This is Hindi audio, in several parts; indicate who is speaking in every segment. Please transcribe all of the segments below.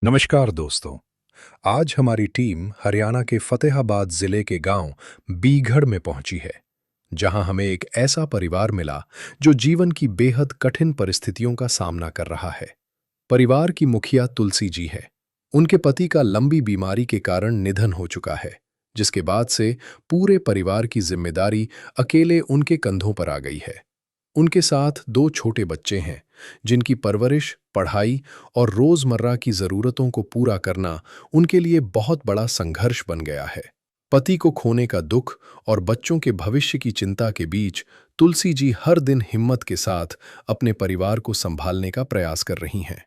Speaker 1: नमस्कार दोस्तों। आज हमारी टीम हरियाणा के फतेहाबाद जिले के गांव बीघड़ में पहुंची है, जहां हमें एक ऐसा परिवार मिला जो जीवन की बेहद कठिन परिस्थितियों का सामना कर रहा है। परिवार की मुखिया तुलसी जी है। उनके पति का लंबी बीमारी के कारण निधन हो चुका है, जिसके बाद से पूरे परिवार की जिम्मेदारी अकेले उनके कंधों पर आ गई है। उनके साथ दो छोटे बच्चे हैं, जिनकी परवरिश, पढ़ाई और रोजमर्रा की जरूरतों को पूरा करना उनके लिए बहुत बड़ा संघर्ष बन गया है। पति को खोने का दुख और बच्चों के भविष्य की चिंता के बीच तुलसी जी हर दिन हिम्मत के साथ अपने परिवार को संभालने का प्रयास कर रही हैं।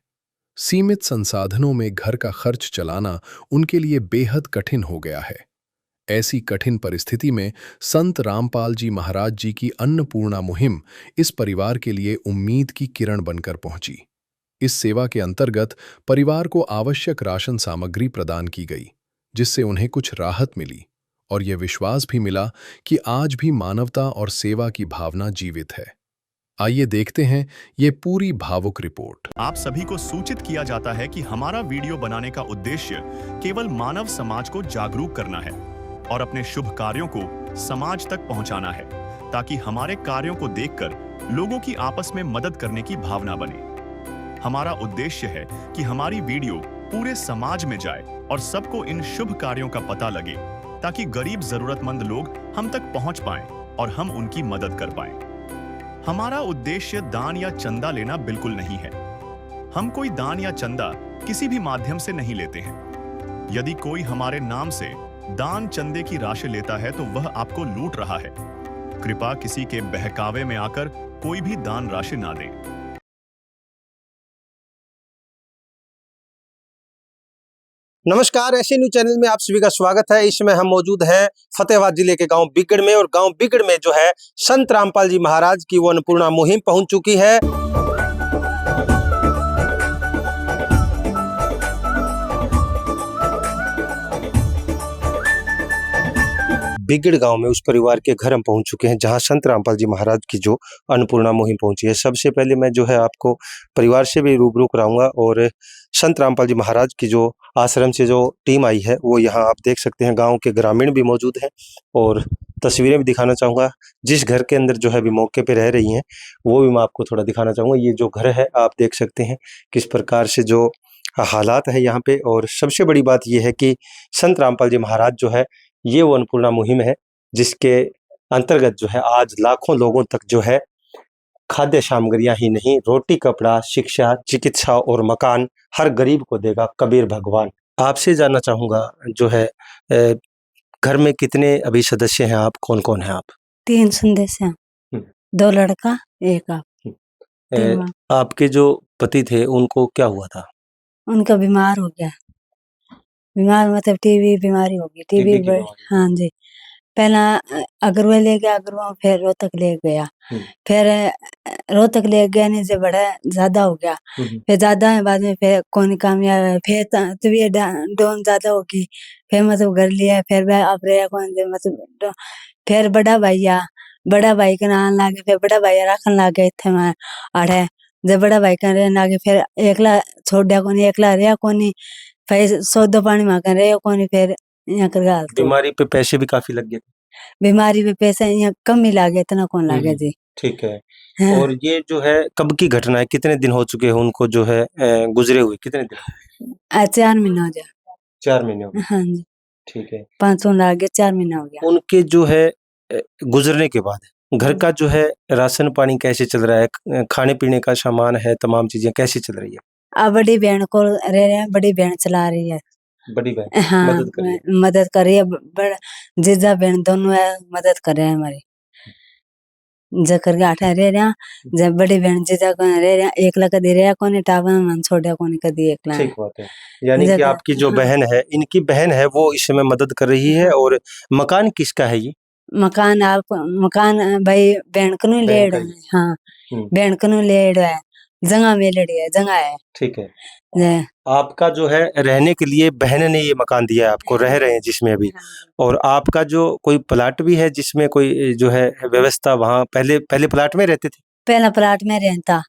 Speaker 1: सीमित संसाधनों में घर का खर्च चलाना उनके लिए बेहद कठिन हो गया है। ऐसी कठिन परिस्थिति में संत रामपाल जी महाराज जी की अन्नपूर्णा मुहिम इस परिवार के लिए उम्मीद की किरण बनकर पहुंची। इस सेवा के अंतर्गत परिवार को आवश्यक राशन सामग्री प्रदान की गई, जिससे उन्हें कुछ राहत मिली और यह विश्वास भी मिला कि आज भी मानवता और सेवा की भावना जीवित है। आइए देखते हैं ये पूरी भावुक रिपोर्ट।
Speaker 2: आप सभी को सूचित किया जाता है कि हमारा वीडियो बनाने का उद्देश्य केवल मानव समाज को जागरूक करना है और अपने शुभ कार्यों को समाज तक पहुंचाना है, ताकि हमारे कार्यों को देखकर लोगों की आपस में मदद करने की भावना बने। हमारा उद्देश्य है कि हमारी वीडियो पूरे समाज में जाए और सबको इन शुभ कार्यों का पता लगे, ताकि गरीब जरूरतमंद लोग हम तक पहुंच पाएं और हम उनकी मदद कर पाएं। हमारा उद्देश्य दान या चंदा लेना बिल्कुल नहीं है। हम कोई दान या चंदा किसी भी माध्यम से नहीं लेते हैं। यदि कोई हमारे नाम से दान चंदे की राशि लेता है तो वह आपको लूट रहा है। कृपया किसी के बहकावे में आकर कोई भी दान राशि ना दें।
Speaker 3: नमस्कार, ऐसे न्यूज चैनल में आप सभी का स्वागत है। इसमें हम मौजूद हैं फतेहाबाद जिले के गांव बीघड़ में, और गांव बीघड़ में जो है संत रामपाल जी महाराज की वो अन्नपूर्णा मुहिम पहुंच चुकी है। बीघड़ गांव में उस परिवार के घर हम पहुंच चुके हैं जहां संत रामपाल जी महाराज की जो अन्नपूर्णा मुहिम पहुंची है। सबसे पहले मैं जो है आपको परिवार से भी रूबरू कराऊंगा, और संत रामपाल जी महाराज की जो आश्रम से जो टीम आई है वो यहाँ आप देख सकते हैं। गांव के ग्रामीण भी मौजूद हैं और तस्वीरें भी दिखाना चाहूँगा। जिस घर के अंदर जो है अभी मौके पे रह रही हैं वो भी मैं आपको थोड़ा दिखाना चाहूँगा। ये जो घर है आप देख सकते हैं किस प्रकार से जो हालात है यहाँ पे। और सबसे बड़ी बात ये है कि संत रामपाल जी महाराज जो है ये वो अन्नपूर्णा मुहिम है, जिसके अंतर्गत जो है आज लाखों लोगों तक जो है खाद्य सामग्रियां ही नहीं, रोटी, कपड़ा, शिक्षा, चिकित्सा और मकान हर गरीब को देगा कबीर भगवान। आपसे जानना चाहूंगा जो है घर में कितने अभी सदस्य हैं आप, कौन कौन है आप?
Speaker 4: 3 सदस्य हैं, 2 लड़का 1 आप।
Speaker 3: आपके जो पति थे उनको क्या हुआ था?
Speaker 4: उनका बीमार हो गया। बीमार मतलब टीबी बीमारी हो गई। टीबी हाँ जी। पहला अगरवा ले गया, अगरवा फिर रोहतक ले गया। फिर रोहतक ले गया नहीं, जब बड़ा ज्यादा हो गया, फिर ज्यादा है बाद में फिर कौन कामयाब, फिर तबीयत डाउन ज्यादा होगी, फिर मतलब घर लिया, फिर वह अब रहा कौन से मतलब। फिर बड़ा भाई का नाम लागे, फिर बड़ा भाई रखन लागे इत्थे मैं आड़े। जब बड़ा भाई का रहने लागे फिर एकला छोड़ दिया कोनी, एकला रहा कोनी, फिर सौदा पानी में रहे कोनी, फिर यहाँ कर गाल।
Speaker 3: बीमारी पे पैसे भी काफी लग गए?
Speaker 4: बीमारी पे पैसा यहाँ कम ही लागे, इतना कौन लागे जी।
Speaker 3: ठीक है। हाँ। और ये जो है कब की घटना है, कितने दिन हो चुके हैं उनको जो है गुजरे हुए, कितने दिन?
Speaker 4: 4 महीने हो गया।
Speaker 3: 4 महीने हो गए।
Speaker 4: हाँ जी।
Speaker 3: ठीक है।
Speaker 4: 500 लागे, 4 महीने हो गया।
Speaker 3: उनके जो है गुजरने के बाद घर का जो है राशन पानी कैसे चल रहा है, खाने पीने का सामान है, तमाम चीजें कैसे चल रही है?
Speaker 4: अब बड़ी बहन को रह रहे हैं, बड़ी बहन चला रही है।
Speaker 3: बड़ी बहन
Speaker 4: हाँ, मदद कर रही है। बड़ा जीजा बहन दोनों है, मदद कर रहे हैं हमारी। जकर के 8 रह रहे हैं, जब बड़ी बहन जीजा को रह रहे हैं, एकला कदी रहा कोनी, टावन मन छोड़ा कोनी कदी एकला।
Speaker 3: ठीक बात है। यानी कि आपकी जो बहन है, इनकी बहन है, वो इस समय मदद कर रही है। और मकान किसका है ये? मकान
Speaker 4: भाई बहन को नहीं ले रहा है। हाँ, बहन को नहीं ले रहा है, जगह में लड़ी है, जगह है।
Speaker 3: ठीक है। आपका जो है रहने के लिए बहन ने ये मकान दिया है आपको, रह रहे हैं जिसमें अभी। और आपका जो कोई प्लाट भी है जिसमें कोई जो है व्यवस्था, वहाँ पहले प्लाट में रहते थे?
Speaker 4: पहला प्लाट में रहता,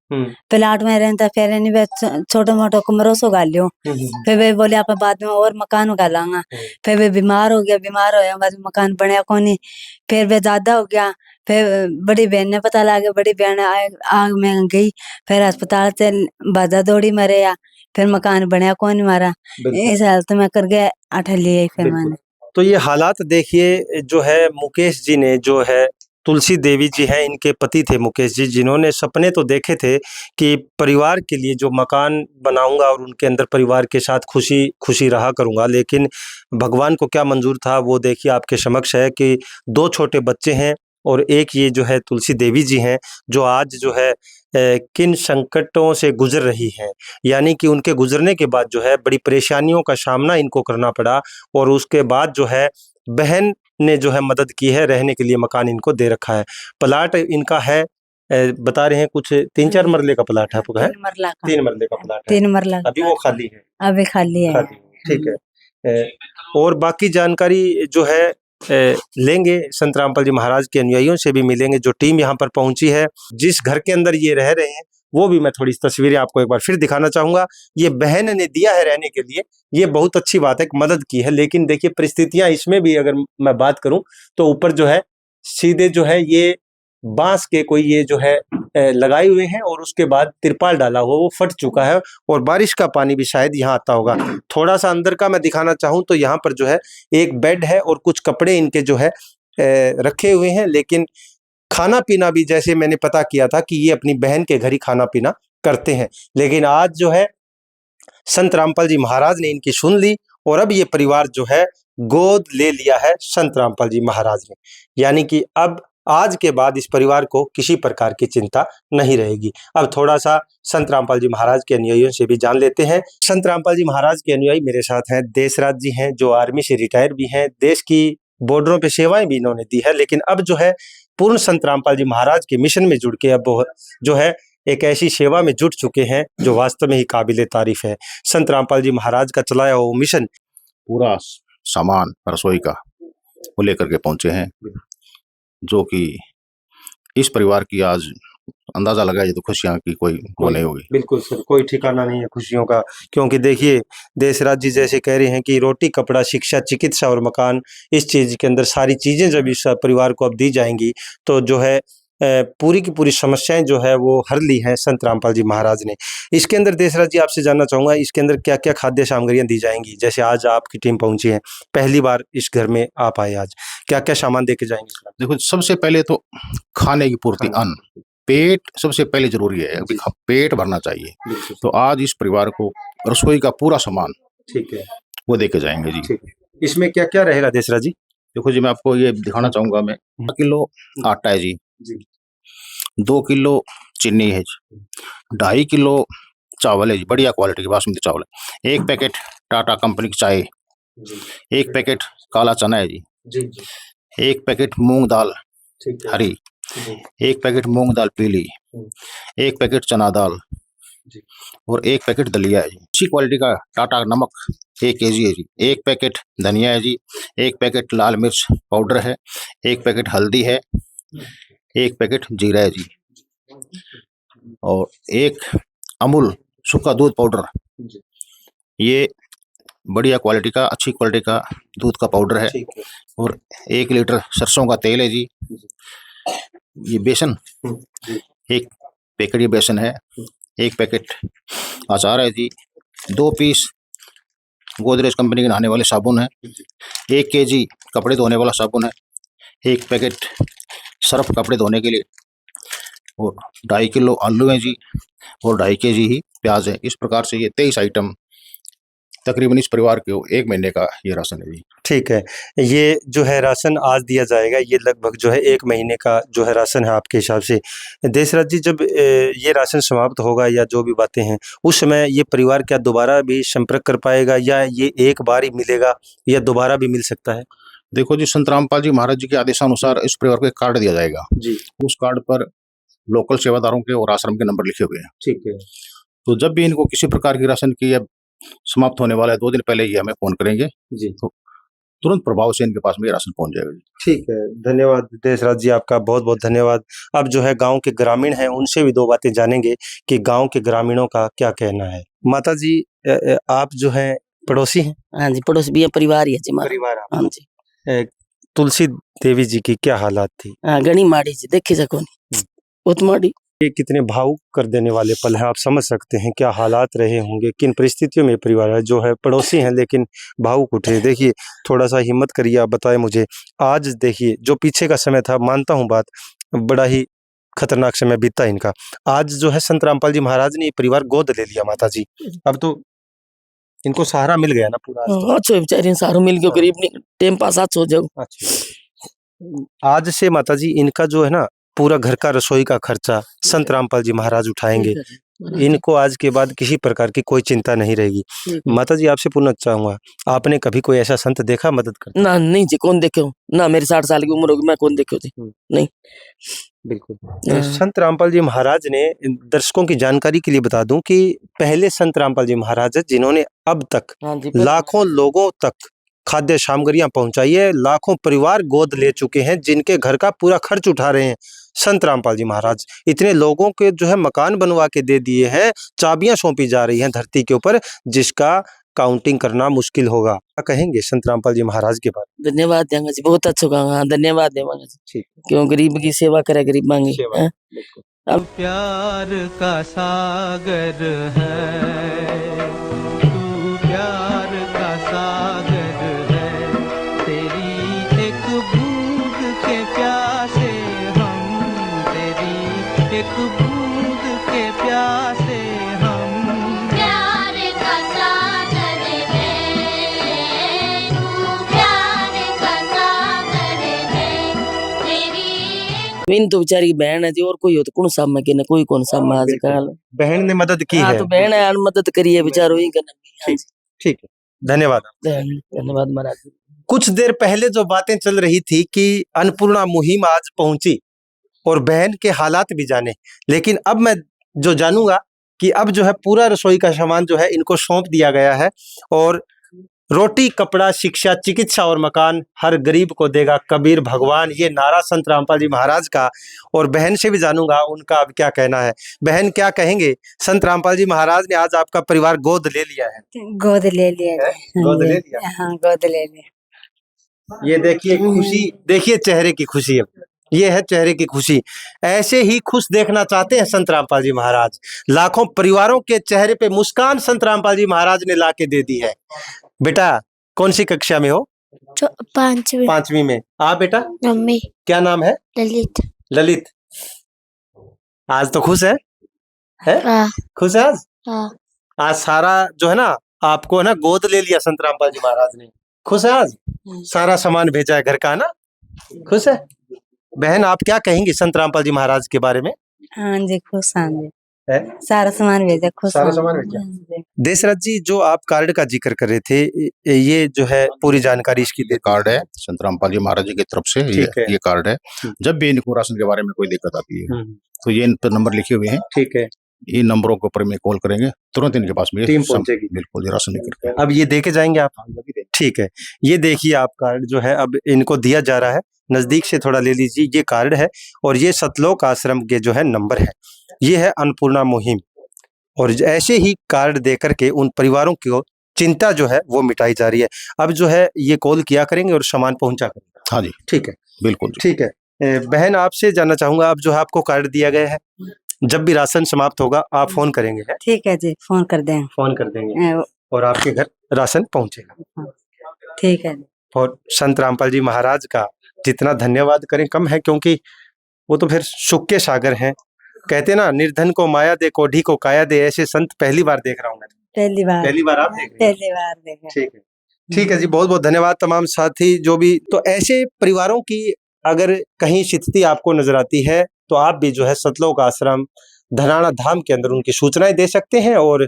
Speaker 4: प्लाट में रहता, फिर इन्हें वे छोटा मोटा कमरों सो गाल लियो। फिर वे बोले आप बाद में और मकान गालांगा। फिर वे बीमार हो गया, बाद में मकान बनया कोनी। फिर वे ज्यादा हो गया, फिर बड़ी बहन ने पता लगा, बड़ी बहन आग में गई, फिर अस्पताल से बाजा दौड़ी मरे या, फिर मकान बनया कौन मारा। इस हालत में कर गए 8 लिए फिर मैंने।
Speaker 3: तो ये हालात देखिए जो है मुकेश जी ने, जो है तुलसी देवी जी हैं, इनके पति थे मुकेश जी, जिन्होंने सपने तो देखे थे कि परिवार के लिए जो मकान बनाऊंगा और उनके अंदर परिवार के साथ खुशी खुशी रहा करूंगा, लेकिन भगवान को क्या मंजूर था वो देखिए आपके समक्ष है कि 2 छोटे बच्चे हैं और एक ये जो है तुलसी देवी जी हैं, जो आज जो है किन संकटों से गुजर रही हैं। यानी कि उनके गुजरने के बाद जो है बड़ी परेशानियों का सामना इनको करना पड़ा और उसके बाद जो है बहन ने जो है मदद की है, रहने के लिए मकान इनको दे रखा है। प्लाट इनका है बता रहे हैं कुछ 3-4 मरले का प्लाट है आपका? है
Speaker 4: 3 मरला का।
Speaker 3: 3 मरले का प्लाट है।
Speaker 4: 3 मरला
Speaker 3: अभी वो खाली है?
Speaker 4: अभी खाली है।
Speaker 3: ठीक है। और बाकी जानकारी जो है लेंगे, संत रामपाल जी महाराज के अनुयायियों से भी मिलेंगे, जो टीम यहाँ पर पहुंची है। जिस घर के अंदर ये रह रहे हैं वो भी मैं थोड़ी तस्वीरें आपको एक बार फिर दिखाना चाहूंगा। ये बहन ने दिया है रहने के लिए, ये बहुत अच्छी बात है, मदद की है। लेकिन देखिए परिस्थितियां इसमें भी अगर मैं बात करूं तो ऊपर जो है सीधे जो है ये बांस के कोई ये जो है लगाए हुए हैं और उसके बाद तिरपाल डाला हुआ वो फट चुका है और बारिश का पानी भी शायद यहाँ आता होगा। थोड़ा सा अंदर का मैं दिखाना चाहूँ तो यहाँ पर जो है एक बेड है और कुछ कपड़े इनके जो है रखे हुए हैं, लेकिन खाना पीना भी जैसे मैंने पता किया था कि ये अपनी बहन के घर ही खाना पीना करते हैं। लेकिन आज जो है संत रामपाल जी महाराज ने इनकी सुन ली और अब ये परिवार जो है गोद ले लिया है संत रामपाल जी महाराज ने। यानी कि अब आज के बाद इस परिवार को किसी प्रकार की चिंता नहीं रहेगी। अब थोड़ा सा संत रामपाल जी महाराज के अनुयायियों से भी जान लेते हैं। संत रामपाल जी महाराज के अनुयायी मेरे साथ हैं, देशराज जी हैं, जो आर्मी से रिटायर भी हैं, देश की बॉर्डरों पे सेवाएं भी इन्होंने दी है, लेकिन अब जो है पूर्ण संत रामपाल जी महाराज के मिशन में जुड़ के अब वो जो है एक ऐसी सेवा में जुट चुके हैं जो वास्तव में ही काबिले तारीफ है। संत रामपाल जी महाराज का चलाया वो मिशन,
Speaker 5: पूरा सामान रसोई का वो लेकर के पहुंचे हैं, जो कि इस परिवार की आज अंदाजा लगाइए तो खुशियां की कोई वो नहीं होगी।
Speaker 3: बिल्कुल सर, कोई ठिकाना नहीं है खुशियों का, क्योंकि देखिए देशराज जी जैसे कह रहे हैं कि रोटी कपड़ा शिक्षा चिकित्सा और मकान, इस चीज के अंदर सारी चीजें जब इस परिवार को अब दी जाएंगी तो जो है पूरी की पूरी समस्याएं जो है वो हर ली हैं संत रामपाल जी महाराज ने। इसके अंदर देशराज जी आपसे जानना चाहूंगा, इसके अंदर क्या क्या खाद्य सामग्रियां दी जाएंगी? जैसे आज आपकी टीम पहुंची है, पहली बार इस घर में आप आए, आज क्या क्या सामान दे के जाएंगे?
Speaker 5: देखो, सबसे पहले तो खाने की पूर्ति, अन्न, पेट सबसे पहले जरूरी है, अभी पेट भरना चाहिए। तो आज इस परिवार को रसोई का पूरा सामान,
Speaker 3: ठीक है,
Speaker 5: वो दे के जाएंगे जी।
Speaker 3: इसमें क्या क्या रहेगा देशराज जी?
Speaker 5: देखो जी, मैं आपको ये दिखाना चाहूंगा। मैं 1 किलो आटा है जी, 2 किलो चीनी है जी, 2.5 किलो चावल है जी, बढ़िया क्वालिटी की बासमती चावल है, 1 पैकेट टाटा कंपनी की चाय, 1 पैकेट काला चना है जी, 1 पैकेट मूंग दाल हरी, 1 पैकेट मूंग दाल पीली, 1 पैकेट चना दाल और 1 पैकेट दलिया है जी। अच्छी क्वालिटी का टाटा नमक 1 केजी है जी, 1 पैकेट धनिया है जी, 1 पैकेट लाल मिर्च पाउडर है, 1 पैकेट हल्दी है, 1 पैकेट जीरा है जी, और 1 अमूल सूखा दूध पाउडर, ये बढ़िया क्वालिटी का, अच्छी क्वालिटी का दूध का पाउडर है, और 1 लीटर सरसों का तेल है जी। ये बेसन, 1 पैकेट ये बेसन है, 1 पैकेट अचार है जी, 2 पीस गोदरेज कंपनी के नहाने वाले साबुन है, 1 केजी कपड़े धोने वाला साबुन है, 1 पैकेट सर्फ कपड़े धोने के लिए, और 2.5 किलो आलू है जी, और 2.5 केजी ही प्याज है। इस प्रकार से ये 23 आइटम तकरीबन इस परिवार को 1 महीने का ये राशन है जी।
Speaker 3: ठीक है, ये जो है राशन आज दिया जाएगा, ये लगभग जो है 1 महीने का जो है राशन है आपके हिसाब से। देशराज जी, जब ये राशन समाप्त होगा या जो भी बातें हैं, उस समय ये परिवार क्या दोबारा भी संपर्क कर पाएगा या ये एक बार ही मिलेगा या दोबारा भी मिल सकता है?
Speaker 5: देखो जी, संत रामपाल जी महाराज जी के आदेशानुसार इस परिवार को एक कार्ड दिया जाएगा
Speaker 3: जी।
Speaker 5: उस कार्ड पर लोकल सेवादारों के और आश्रम के नंबर लिखे हुए हैं।
Speaker 3: ठीक है,
Speaker 5: तो जब भी इनको किसी प्रकार की राशन की या समाप्त होने वाला है 2 दिन पहले ये हमें फोन करेंगे
Speaker 3: जी।
Speaker 5: तो तुरंत प्रभाव से इनके पास में ये राशन पहुंच जाएगा जी।
Speaker 3: ठीक है, धन्यवाद देशराज जी, आपका बहुत बहुत धन्यवाद। अब जो है गांव के ग्रामीण हैं, उनसे भी दो बातें जानेंगे कि गांव के ग्रामीणों का क्या कहना है। माता जी, आप जो है पड़ोसी हैं?
Speaker 6: हाँ जी, पड़ोस भी है, परिवार ही है जी हमारा।
Speaker 3: परिवार
Speaker 6: हाँ जी।
Speaker 3: तुलसी देवी जी की क्या हालात थी?
Speaker 6: हाँ, घनी माड़ी जी, देखे सको नहीं, बहुत माड़ी।
Speaker 3: ये कितने भावुक कर देने वाले पल हैं, आप समझ सकते हैं क्या हालात रहे होंगे, किन परिस्थितियों में परिवार है जो है पड़ोसी हैं लेकिन भावुक उठे। देखिए, थोड़ा सा हिम्मत करिए, आप बताएं मुझे। आज देखिए, जो पीछे का समय था, मानता हूँ बात, बड़ा ही खतरनाक समय बीता इनका। आज जो है संत रामपाल जी महाराज ने ये परिवार गोद ले लिया माता जी, अब तो इनको सहारा मिल गया ना पूरा। आज तो।
Speaker 6: अच्छो बेचारे सारो मिल गयो, गरीब नहीं टाइम पास आज हो जाओ।
Speaker 3: अच्छा, आज से माता जी इनका जो है ना पूरा घर का रसोई का खर्चा संत रामपाल जी महाराज उठाएंगे। इनको आज के बाद किसी प्रकार की कोई चिंता नहीं रहेगी। माता जी, आपसे पूछना चाहूंगा, आपने कभी कोई ऐसा संत देखा मदद करता?
Speaker 6: ना, नहीं जी, कौन देखे हो ना, मेरी 60 साल की उम्र होगी, मैं कौन देखे जी, नहीं।
Speaker 3: बिल्कुल। संत रामपाल जी महाराज ने, दर्शकों की जानकारी के लिए बता दूं कि पहले संत रामपाल जी महाराज है जिन्होंने अब तक लाखों लोगों तक खाद्य सामग्रियां पहुंचाई है, लाखों परिवार गोद ले चुके हैं, जिनके घर का पूरा खर्च उठा रहे हैं संत रामपाल जी महाराज। इतने लोगों के जो है मकान बनवा के दे दिए हैं, चाबियां सौंपी जा रही हैं धरती के ऊपर, जिसका काउंटिंग करना मुश्किल होगा। क्या कहेंगे संत रामपाल जी महाराज के बारे में?
Speaker 6: धन्यवाद देंगे जी, बहुत अच्छा कहा। हाँ, धन्यवाद देवांगे जी।
Speaker 3: ठीक,
Speaker 6: क्यों गरीब की सेवा करे, गरीब मांगे।
Speaker 7: अब प्यार का सागर है, तू प्यार का सागर है, तेरी एक बूंद के प्यासे हम, तेरी एक बूंद के प्यासे हम।
Speaker 8: प्यार का सागर है, तू प्यार का सागर है, तेरी।
Speaker 6: इन तो बेचारी बहन है जी, और कोई हो तो कौन सामने के ना, कोई कौन सामने आजकल।
Speaker 3: बहन ने मदद की
Speaker 6: हाँ,
Speaker 3: है।
Speaker 6: तो बहन है, मदद करिए बेचारो ही करना।
Speaker 3: ठीक है, धन्यवाद।
Speaker 6: धन्यवाद महाराज।
Speaker 3: कुछ देर पहले जो बातें चल रही थी कि अन्नपूर्णा मुहिम आज पहुंची और बहन के हालात भी जाने, लेकिन अब मैं जो जानूंगा कि अब जो है पूरा रसोई का सामान जो है इनको सौंप दिया गया है, और रोटी, कपड़ा, शिक्षा, चिकित्सा और मकान हर गरीब को देगा कबीर भगवान, ये नारा संत रामपाल जी महाराज का। और बहन से भी जानूंगा उनका अब क्या कहना है। बहन, क्या कहेंगे? संत रामपाल जी महाराज ने आज आपका परिवार गोद ले लिया है।
Speaker 4: गोद ले लिया
Speaker 3: है?
Speaker 4: जी।
Speaker 3: गोद ले लिया?
Speaker 4: हाँ, गोद ले लिया।
Speaker 3: ये देखिए खुशी, देखिए चेहरे की खुशी, अब ये है चेहरे की खुशी। ऐसे ही खुश देखना चाहते हैं संत रामपाल जी महाराज। लाखों परिवारों के चेहरे पे मुस्कान संत रामपाल जी महाराज ने लाके दे दी है। बेटा, कौन सी कक्षा में हो?
Speaker 8: 5वीं
Speaker 3: में। आप बेटा?
Speaker 8: 9वीं।
Speaker 3: क्या नाम है?
Speaker 8: ललित।
Speaker 3: ललित। आज तो खुश है?
Speaker 8: हाँ।
Speaker 3: खुश है आज?
Speaker 8: हाँ।
Speaker 3: आज सारा जो है ना आपको है ना गोद ले लिया संत रामपाल जी महाराज ने। खुश है आज? सारा सामान भेजा है घर का, ना? खुश है? बहन, आप क्या कहेंगी संत रामपाल जी महाराज के बारे में?
Speaker 4: हाँ जी, खुश हाँ जी,
Speaker 3: है?
Speaker 4: सारा सामान भेजा, खुश।
Speaker 3: सारा सामान भेजा। देशराज जी, जो आप कार्ड का जिक्र कर रहे थे, ये जो है पूरी जानकारी इसकी
Speaker 5: ये कार्ड है संत रामपाल जी महाराज जी की तरफ से। ये कार्ड है। जब भी इनको राशन के बारे में कोई दिक्कत आती है तो ये इन पर नंबर लिखे हुए हैं।
Speaker 3: ठीक है,
Speaker 5: इन नंबरों के ऊपर में कॉल करेंगे, तुरंत इनके पास में
Speaker 3: टीम पहुंचेगी।
Speaker 5: बिल्कुल, ये राशन लेकर के।
Speaker 3: अब ये देके जाएंगे आप? ठीक है, ये देखिए आप कार्ड जो है अब इनको दिया जा रहा है, नजदीक से थोड़ा ले लीजिए। ये कार्ड है और ये सतलोक आश्रम के जो है नंबर है। ये है अन्नपूर्णा मुहिम, और ऐसे ही कार्ड दे करके उन परिवारों की चिंता जो है वो मिटाई जा रही है। अब जो है ये कॉल किया करेंगे और सामान पहुंचा करेंगे।
Speaker 5: हाँ जी,
Speaker 3: ठीक है,
Speaker 5: बिल्कुल
Speaker 3: ठीक है। बहन, आपसे जानना चाहूंगा, अब जो है आपको कार्ड दिया गया है, जब भी राशन समाप्त होगा आप फोन करेंगे? है?
Speaker 4: ठीक है जी, फोन कर देंगे।
Speaker 3: फोन कर देंगे और आपके घर राशन पहुंचेगा।
Speaker 4: ठीक है।
Speaker 3: और संत रामपाल जी महाराज का जितना धन्यवाद करें कम है, क्योंकि वो तो फिर सुख के सागर हैं। कहते ना, निर्धन को माया दे, कोढ़ी को काया दे। ऐसे संत पहली बार देख रहा हूँ मैं। पहली बार आप देख रहे हैं?
Speaker 4: पहली बार देखे।
Speaker 3: ठीक है, ठीक है जी, बहुत बहुत धन्यवाद तमाम साथी जो भी। तो ऐसे परिवारों की अगर कहीं स्थिति आपको नजर आती है तो आप भी जो है सतलोक आश्रम धनाना धाम के अंदर उनकी सूचनाएं दे सकते हैं, और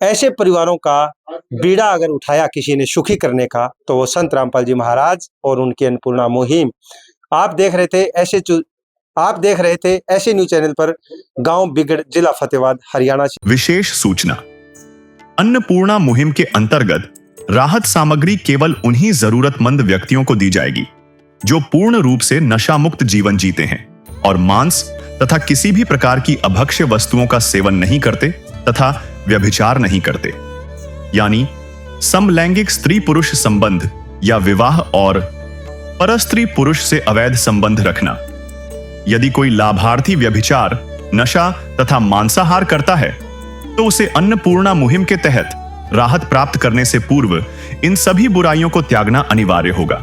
Speaker 3: ऐसे परिवारों का बीड़ा अगर उठाया किसी ने सुखी करने का तो वो संत रामपाल जी महाराज और उनकी अन्नपूर्णा मुहिम। आप देख रहे थे ऐसे न्यूज चैनल पर, गांव बिगड़, जिला फतेहाबाद, हरियाणा से।
Speaker 2: विशेष सूचना, अन्नपूर्णा मुहिम के अंतर्गत राहत सामग्री केवल उन्हीं जरूरतमंद व्यक्तियों को दी जाएगी जो पूर्ण रूप से नशा मुक्त जीवन जीते हैं और मांस तथा किसी भी प्रकार की अभक्ष्य वस्तुओं का सेवन नहीं करते तथा व्यभिचार नहीं करते, यानी समलैंगिक स्त्री पुरुष संबंध या विवाह और परस्त्री पुरुष से अवैध संबंध रखना। यदि कोई लाभार्थी व्यभिचार, नशा तथा मांसाहार करता है तो उसे अन्नपूर्णा मुहिम के तहत राहत प्राप्त करने से पूर्व इन सभी बुराइयों को त्यागना अनिवार्य होगा।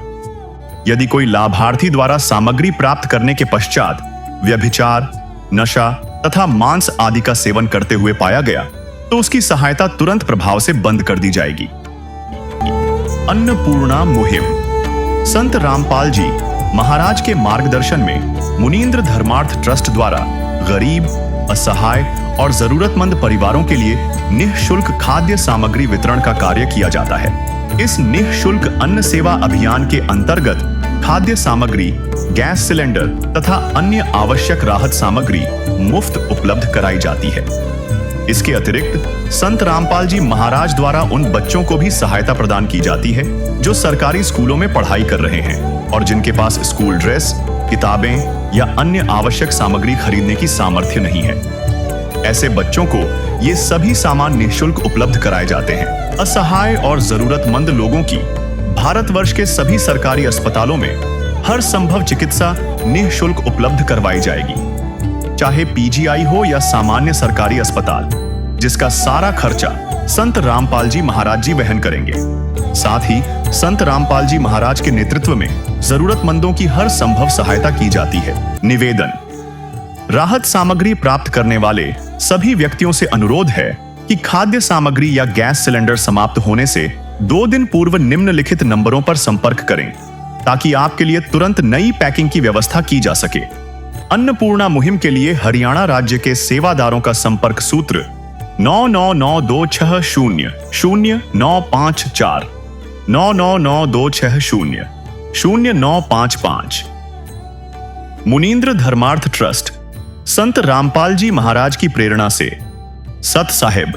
Speaker 2: यदि कोई लाभार्थी द्वारा सामग्री प्राप्त करने के पश्चात व्यभिचार, नशा तथा मांस आदि का सेवन करते हुए पाया गया तो उसकी सहायता तुरंत प्रभाव से बंद कर दी जाएगी। अन्नपूर्णा मुहिम। संत रामपाल जी महाराज के मार्गदर्शन में मुनींद्र धर्मार्थ ट्रस्ट द्वारा गरीब, असहाय और जरूरतमंद परिवारों के लिए निःशुल्क खाद्य सामग्री वितरण का कार्य किया जाता है। इस निःशुल्क अन्न सेवा अभियान के अंतर्गत खाद्य सामग्री, गैस सिलेंडर तथा अन्य आवश्यक राहत सामग्री मुफ्त उपलब्ध कराई जाती है। इसके अतिरिक्त संत रामपाल जी महाराज द्वारा उन बच्चों को भी सहायता प्रदान की जाती है जो सरकारी स्कूलों में पढ़ाई कर रहे हैं और जिनके पास स्कूल ड्रेस, किताबें या अन्य आवश्यक सामग्री खरीदने की सामर्थ्य नहीं है। ऐसे बच्चों को ये सभी सामान निःशुल्क उपलब्ध कराए जाते हैं। असहाय और जरूरतमंद लोगों की भारतवर्ष के सभी सरकारी अस्पतालों में हर संभव चिकित्सा निःशुल्क उपलब्ध करवाई जाएगी, चाहे पीजीआई हो या सामान्य सरकारी अस्पताल, जिसका सारा खर्चा संत रामपाल जी महाराज जी वहन करेंगे। साथ ही संत रामपाल जी महाराज के नेतृत्व में जरूरतमंदों की हर संभव सहायता की जाती है। निवेदन। राहत सामग्री प्राप्त करने वाले सभी व्यक्तियों से अनुरोध है कि खाद्य सामग्री या गैस सिलेंडर समाप्त होने से 2 दिन पूर्व निम्नलिखित नंबरों पर संपर्क करें ताकि आपके लिए तुरंत नई पैकिंग की व्यवस्था की जा सके। अन्नपूर्णा मुहिम के लिए हरियाणा राज्य के सेवादारों का संपर्क सूत्र 9992600954 9992600955। मुनींद्र धर्मार्थ ट्रस्ट संत रामपाल जी महाराज की प्रेरणा से सत साहिब